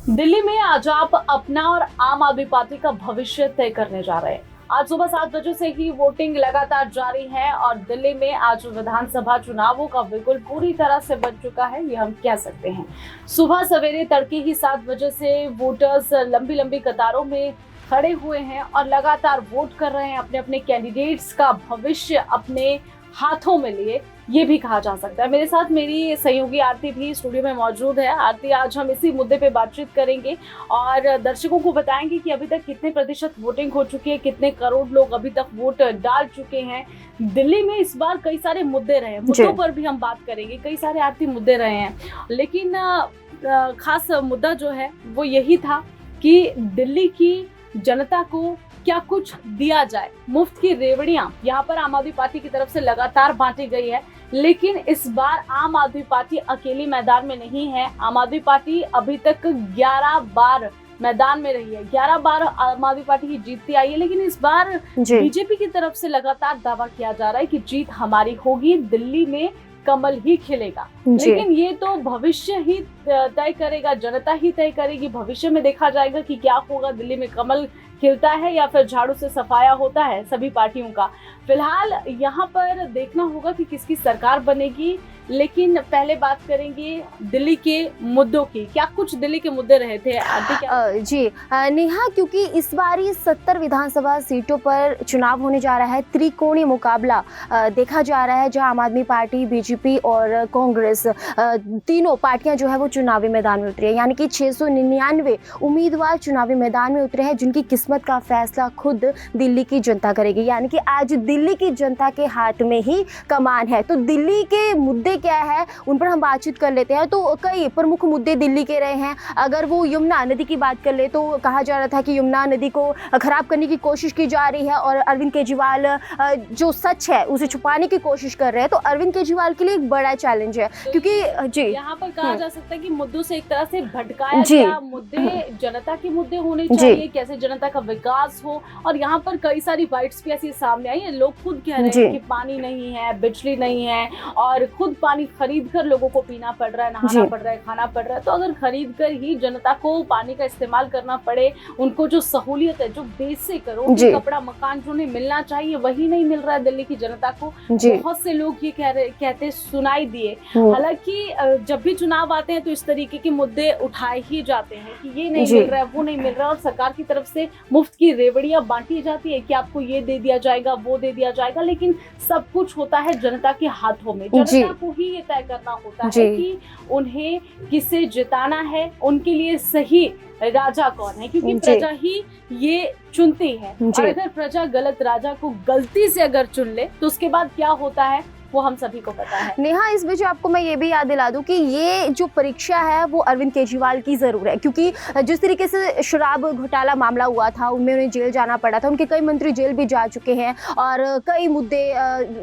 दिल्ली में आज आप अपना और आम आदमी पार्टी का भविष्य तय करने जा रहे हैं। आज सुबह 7 बजे से ही वोटिंग लगातार जारी है और दिल्ली में आज विधानसभा चुनावों का बिल्कुल पूरी तरह से बन चुका है, ये हम कह सकते हैं। सुबह सवेरे तड़के ही 7 बजे से वोटर्स लंबी लंबी कतारों में खड़े हुए हैं और लगातार वोट कर रहे हैं, अपने अपने कैंडिडेट्स का भविष्य अपने हाथों में लिए, ये भी कहा जा सकता है। मेरे साथ मेरी सहयोगी आरती भी स्टूडियो में मौजूद है। आरती, आज हम इसी मुद्दे पे बातचीत करेंगे और दर्शकों को बताएंगे कि अभी तक कितने प्रतिशत वोटिंग हो चुकी है, कितने करोड़ लोग अभी तक वोट डाल चुके हैं। दिल्ली में इस बार कई सारे मुद्दे रहे हैं, मुद्दों पर भी हम बात करेंगे। कई सारे आरती मुद्दे रहे हैं, लेकिन खास मुद्दा जो है वो यही था कि दिल्ली की जनता को क्या कुछ दिया जाए। मुफ्त की रेवड़ियां यहाँ पर आम आदमी पार्टी की तरफ से लगातार बांटी गई है, लेकिन इस बार आम आदमी पार्टी अकेली मैदान में नहीं है। आम आदमी पार्टी अभी तक 11 बार मैदान में रही है, 11 बार आम आदमी पार्टी की जीतती आई है, लेकिन इस बार बीजेपी की तरफ से लगातार दावा किया जा रहा है कि जीत हमारी होगी, दिल्ली में कमल ही खिलेगा। लेकिन ये तो भविष्य ही तय करेगा, जनता ही तय करेगी। भविष्य में देखा जाएगा कि क्या होगा, दिल्ली में कमल खिलता है या फिर झाड़ू से सफाया होता है सभी पार्टियों का। फिलहाल यहाँ पर देखना होगा कि किसकी सरकार बनेगी, लेकिन पहले बात करेंगे दिल्ली के मुद्दों की। क्या कुछ दिल्ली के मुद्दे रहे थे आरती? जी नेहा, क्योंकि इस बारी 70 विधानसभा सीटों पर चुनाव होने जा रहा है। त्रिकोणीय मुकाबला देखा जा रहा है, जहां आम आदमी पार्टी, बीजेपी और कांग्रेस तीनों पार्टियां जो है वो चुनावी मैदान में उतरी है। यानी कि 699 उम्मीदवार चुनावी मैदान में उतरे हैं, जिनकी किस्मत का फैसला खुद दिल्ली की जनता करेगी। यानी कि आज दिल्ली की जनता के हाथ में ही कमान है। तो दिल्ली के मुद्दे क्या है, उन पर हम बातचीत कर लेते हैं। तो कई प्रमुख मुद्दे दिल्ली के रहे हैं। अगर वो यमुना नदी की बात कर ले तो कहा जा रहा था कि यमुना नदी को खराब करने की कोशिश की जा रही है और अरविंद केजरीवाल जो सच है उसे छुपाने की कोशिश कर रहे हैं। तो अरविंद केजरीवाल के लिए एक बड़ा चैलेंज है, तो क्योंकि जी यहाँ पर कहा जा सकता है कि मुद्दों से एक तरह से भटकाया गया। मुद्दे जनता के मुद्दे होने चाहिए, कैसे जनता का विकास हो। और यहाँ पर कई सारी बाइट्स भी ऐसी सामने आई है, लोग खुद कह रहे हैं कि पानी नहीं है, बिजली नहीं है और खुद पानी खरीद कर लोगों को पीना पड़ रहा है, नहाना पड़ रहा है, खाना पड़ रहा है। तो अगर खरीद कर ही जनता को पानी का इस्तेमाल करना पड़े, उनको जो सहूलियत है, जो बेसिक रोटी कपड़ा मकान जो नहीं मिलना चाहिए, वही नहीं मिल रहा है दिल्ली की जनता को। बहुत से लोग ये कहते सुनाई दिए। हालांकि जब भी चुनाव आते हैं तो इस तरीके के मुद्दे उठाए ही जाते हैं कि ये नहीं मिल रहा है, वो नहीं मिल रहा है, और सरकार की तरफ से मुफ्त की रेवड़ियां बांटी जाती है कि आपको ये दे दिया जाएगा, वो दे दिया जाएगा। लेकिन सब कुछ होता है जनता के हाथों में। जनता को ही ये तय करना होता है कि उन्हें किसे जिताना है, उनके लिए सही राजा कौन है, क्योंकि प्रजा ही ये चुनती है। और अगर प्रजा गलत राजा को गलती से अगर चुन ले तो उसके बाद क्या होता है वो हम सभी को पता है। नेहा, इस बीच आपको मैं ये भी याद दिला दूं कि ये जो परीक्षा है वो अरविंद केजरीवाल की जरूर है, क्योंकि जिस तरीके से शराब घोटाला मामला हुआ था, उनमें उन्हें जेल जाना पड़ा था। उनके कई मंत्री जेल भी जा चुके हैं और कई मुद्दे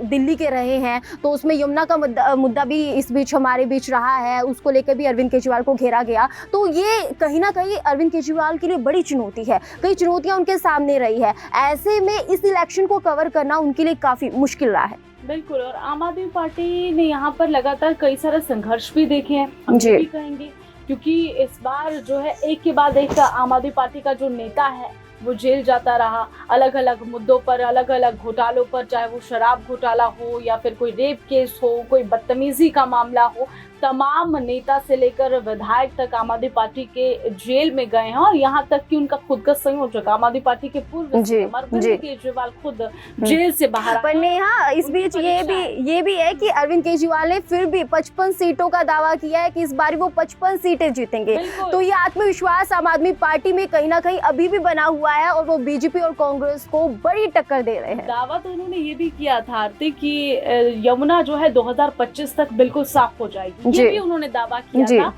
दिल्ली के रहे हैं। तो उसमें यमुना का मुद्दा भी इस बीच हमारे बीच रहा है, उसको लेकर भी अरविंद केजरीवाल को घेरा गया। तो ये कहीं ना कहीं अरविंद केजरीवाल के लिए बड़ी चुनौती है, कई चुनौतियां उनके सामने रही है। ऐसे में इस इलेक्शन को कवर करना उनके लिए काफी मुश्किल रहा है। बिल्कुल, और आम आदमी पार्टी ने यहाँ पर लगातार कई सारे संघर्ष भी देखे हैं, हम भी कहेंगे, क्योंकि इस बार जो है एक के बाद एक आम आदमी पार्टी का जो नेता है वो जेल जाता रहा, अलग अलग मुद्दों पर, अलग अलग घोटालों पर, चाहे वो शराब घोटाला हो या फिर कोई रेप केस हो, कोई बदतमीजी का मामला हो। तमाम नेता से लेकर विधायक तक आम आदमी पार्टी के जेल में गए हैं, और यहाँ तक कि उनका खुद का संयोजक आम आदमी पार्टी के पूर्व अरविंद केजरीवाल खुद जेल से बाहर। पर नेहा, इस बीच ये भी है कि अरविंद केजरीवाल ने फिर भी 55 सीटों का दावा किया है कि इस बार वो 55 सीटें जीतेंगे। तो ये आत्मविश्वास आम आदमी पार्टी में कहीं ना कहीं अभी भी बना हुआ है और वो बीजेपी और कांग्रेस को बड़ी टक्कर दे रहे हैं। दावा तो उन्होंने ये भी किया था आरती कि यमुना जो है 2025 तक बिल्कुल साफ हो जाएगी, ये भी उन्होंने दावा किया था।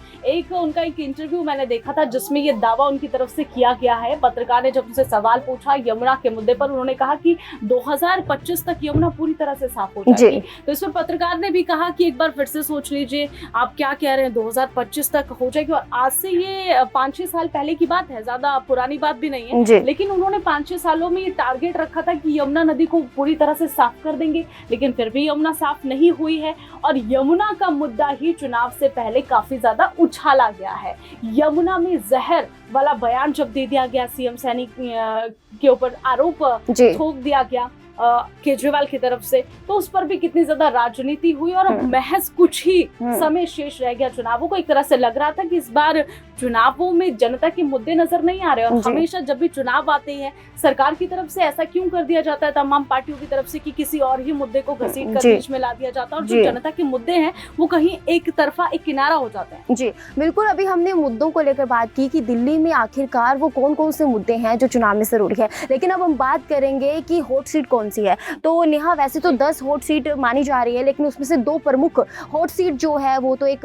उनका एक इंटरव्यू मैंने देखा था जिसमें ये दावा उनकी तरफ से किया गया है। पत्रकार ने जब उनसे सवाल पूछा यमुना के मुद्दे पर, उन्होंने कहा कि 2025 तक यमुना पूरी तरह से साफ हो जाएगी। तो इस पर पत्रकार ने भी कहा कि एक बार फिर से सोच लीजिए, आप क्या कह रहे हैं, 2025 तक हो जाएगी। और आज से ये 5-6 साल पहले की बात है, ज्यादा पुरानी बात भी नहीं है, लेकिन उन्होंने 5-6 सालों में ये टारगेट रखा था कि यमुना नदी को पूरी तरह से साफ कर देंगे। लेकिन फिर भी यमुना साफ नहीं हुई है और यमुना का मुद्दा ही चुनाव से पहले काफी ज्यादा उछाला गया है। यमुना में जहर वाला बयान जब दे दिया गया, सीएम सैनी के ऊपर आरोप थोप दिया गया केजरीवाल की तरफ से, तो उस पर भी कितनी ज्यादा राजनीति हुई और अब महज कुछ ही समय शेष रह गया चुनावों को। एक तरह से लग रहा था कि इस बार चुनावों में जनता के मुद्दे नजर नहीं आ रहे, और हमेशा जब भी चुनाव आते हैं सरकार की तरफ से ऐसा क्यों कर दिया जाता है तमाम पार्टियों की तरफ से कि किसी और ही मुद्दे को घसीट कर बीच में ला दिया जाता है, और जो जनता के मुद्दे हैं वो कहीं एक तरफा, एक किनारा हो जाते हैं। जी बिल्कुल, अभी हमने मुद्दों को लेकर बात की कि दिल्ली में आखिरकार वो कौन कौन से मुद्दे हैं जो चुनाव में जरूरी है, लेकिन अब हम बात करेंगे कि हॉट सीट कौन सी है। तो नेहा, वैसे तो 10 हॉट सीट मानी जा रही है, लेकिन उसमें से 2 प्रमुख हॉट सीट जो है वो तो एक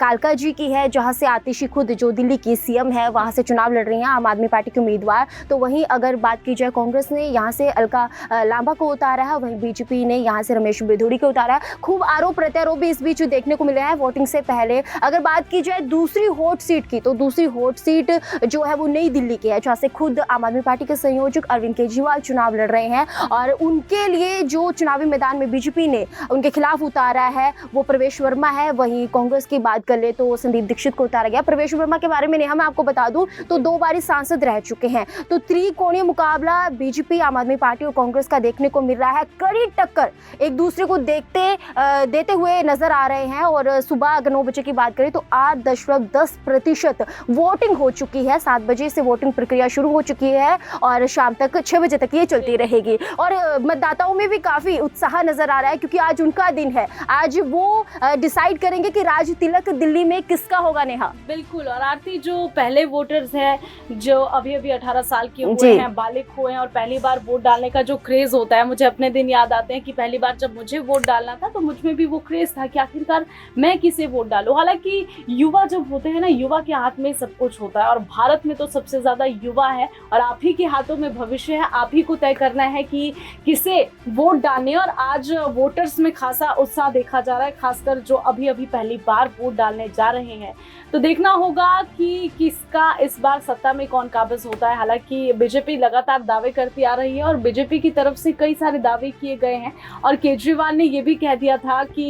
कालका जी की है, जहां से आतिशी खुद जो दिल्ली की सीएम है वहां से चुनाव लड़ रही हैं आम आदमी पार्टी के उम्मीदवार। तो वहीं अगर बात की जाए, कांग्रेस ने यहाँ से अलका लांबा को उतारा है, वहीं बीजेपी ने यहाँ से रमेश बिधूड़ी को उतारा है। खूब आरोप प्रत्यारोप भी इस बीच देखने को मिले हैं वोटिंग से पहले। अगर बात की जाए दूसरी हॉट सीट की, तो दूसरी हॉट सीट जो है वो नई दिल्ली की है, जहाँ से खुद आम आदमी पार्टी के संयोजक अरविंद केजरीवाल चुनाव लड़ रहे हैं, और उनके लिए जो चुनावी मैदान में बीजेपी ने उनके खिलाफ उतारा है वो प्रवेश वर्मा है। वहीं कांग्रेस की बात कर ले तो संदीप दीक्षित को उतारा गया। प्रवेश वर्मा के बारे में नेहा मैं आपको बता दूं तो 2 बारी सांसद रह चुके हैं। तो त्रिकोणीय मुकाबला बीजेपी, आम आदमी पार्टी और कांग्रेस का देखने को मिल रहा है। कड़ी टक्कर एक दूसरे को देते हुए नजर आ रहे हैं। और सुबह अगर 9 बजे की बात करें तो 8.10% वोटिंग हो चुकी है। 7 बजे से वोटिंग प्रक्रिया शुरू हो चुकी है और शाम तक 6 बजे तक ये चलती रहेगी। और मतदाताओं में भी काफी उत्साह नजर आ रहा है, क्योंकि आज उनका दिन है। आज वो डिसाइड करेंगे कि राज तिलक दिल्ली में किसका होगा। नेहा, बिल्कुल। और आरती, जो पहले वोटर्स हैं, जो अभी 18 साल के हुए हैं, बालिग हुए हैं और पहली बार वोट डालने का जो क्रेज होता है, मुझे अपने दिन याद आते हैं कि पहली बार जब मुझे वोट डालना था तो मुझ में भी वो क्रेज था कि आखिरकार मैं किसे वोट डालूं। हालांकि युवा जब होते हैं ना, युवा के हाथ में सब कुछ होता है, और भारत में तो सबसे ज्यादा युवा है, और आप ही के हाथों में भविष्य है। आप ही को तय करना है कि किसे वोट डालने। और आज वोटर्स में खासा उत्साह देखा जा रहा है, खासकर जो अभी पहली बार वोट डालने जा रहे हैं। तो देखना होगा कि किसका इस बार सत्ता में कौन काबिज होता है। हालांकि बीजेपी लगातार दावे करती आ रही है और बीजेपी की तरफ से कई सारे दावे किए गए हैं, और केजरीवाल ने ये भी कह दिया था कि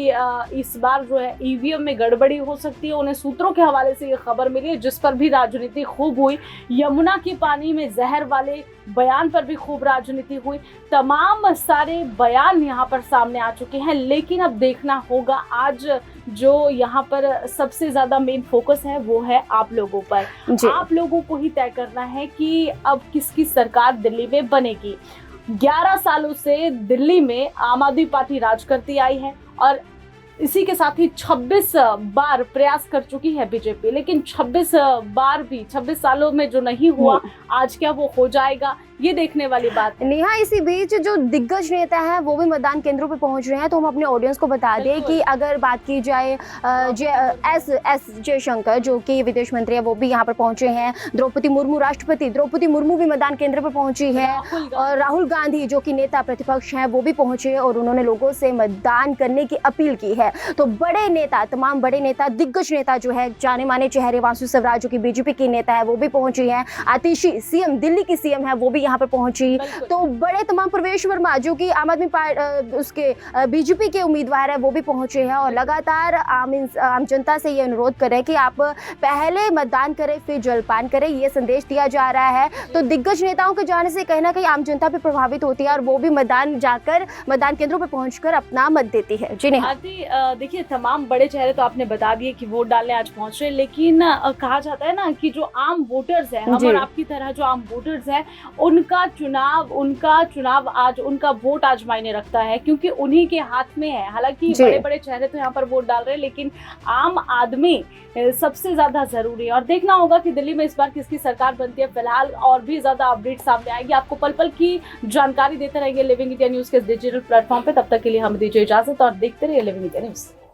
इस बार जो है ईवीएम में गड़बड़ी हो सकती है। उन्हें सूत्रों के हवाले से ये खबर मिली है, जिस पर भी राजनीति खूब हुई। यमुना के पानी में जहर वाले बयान पर भी खूब राजनीति हुई। तमाम सारे बयान यहाँ पर सामने आ चुके हैं, लेकिन अब देखना होगा आज जो यहाँ पर सबसे ज्यादा मेन फोकस है वो है आप लोगों पर। आप लोगों को ही तय करना है कि अब किसकी सरकार दिल्ली में बनेगी। 11 सालों से दिल्ली में आम आदमी पार्टी राज करती आई है, और इसी के साथ ही 26 बार प्रयास कर चुकी है बीजेपी, लेकिन 26 बार भी 26 सालों में जो नहीं हुआ, आज क्या वो हो जाएगा, ये देखने वाली बात है। नेहा, इसी बीच जो दिग्गज नेता हैं वो भी मतदान केंद्रों पे पहुंच रहे हैं। तो हम अपने ऑडियंस को बता दें कि अगर बात की जाए एस जयशंकर जो कि विदेश मंत्री है, वो भी यहाँ पर पहुंचे हैं। द्रौपदी मुर्मू, राष्ट्रपति द्रौपदी मुर्मू भी मतदान केंद्र पर पहुंची है, और राहुल गांधी जो कि नेता प्रतिपक्ष हैं वो भी पहुंचे, और उन्होंने लोगों से मतदान करने की अपील की है। तो बड़े नेता, तमाम बड़े नेता, दिग्गज नेता जो है, जाने माने चेहरे, वासु स्वराज जो कि बीजेपी की नेता है वो भी पहुंची है। आतिशी सीएम, दिल्ली की सीएम है, वो भी यहाँ पर पहुंची। तो बड़े तमाम, प्रवेश वर्मा जो कि आम आदमी पार्टी उसके बीजेपी के उम्मीदवार है वो भी पहुंचे हैं, और लगातार आम जनता से ये अनुरोध करें कि आप पहले मतदान करें फिर जलपान करें, ये संदेश दिया जा रहा है। तो दिग्गज नेताओं के जाने से कहीं ना कहीं आम जनता भी प्रभावित होती है, और वो भी मतदान केंद्रों पर पहुंचकर अपना मत देती है। जी नेहा, देखिए, तमाम बड़े चेहरे तो आपने बता दिए कि वोट डालने आज पहुंच रहे, लेकिन कहा जाता है ना कि जो आम वोटर्स है, हम और आपकी तरह जो आम वोटर्स है, उनका चुनाव आज, उनका वोट आज मायने रखता है, क्योंकि उन्हीं के हाथ में है। हालांकि बड़े बड़े चेहरे तो यहाँ पर वोट डाल रहे हैं, लेकिन आम आदमी सबसे ज्यादा जरूरी है। और देखना होगा कि दिल्ली में इस बार किसकी सरकार बनती है। फिलहाल और भी ज्यादा अपडेट सामने आएगी, आपको पल पल की जानकारी देते रहेंगे लिविंग इंडिया न्यूज के डिजिटल प्लेटफॉर्म पे। तब तक के लिए हम दीजिए इजाजत और देखते रहिए लिविंग इंडिया न्यूज।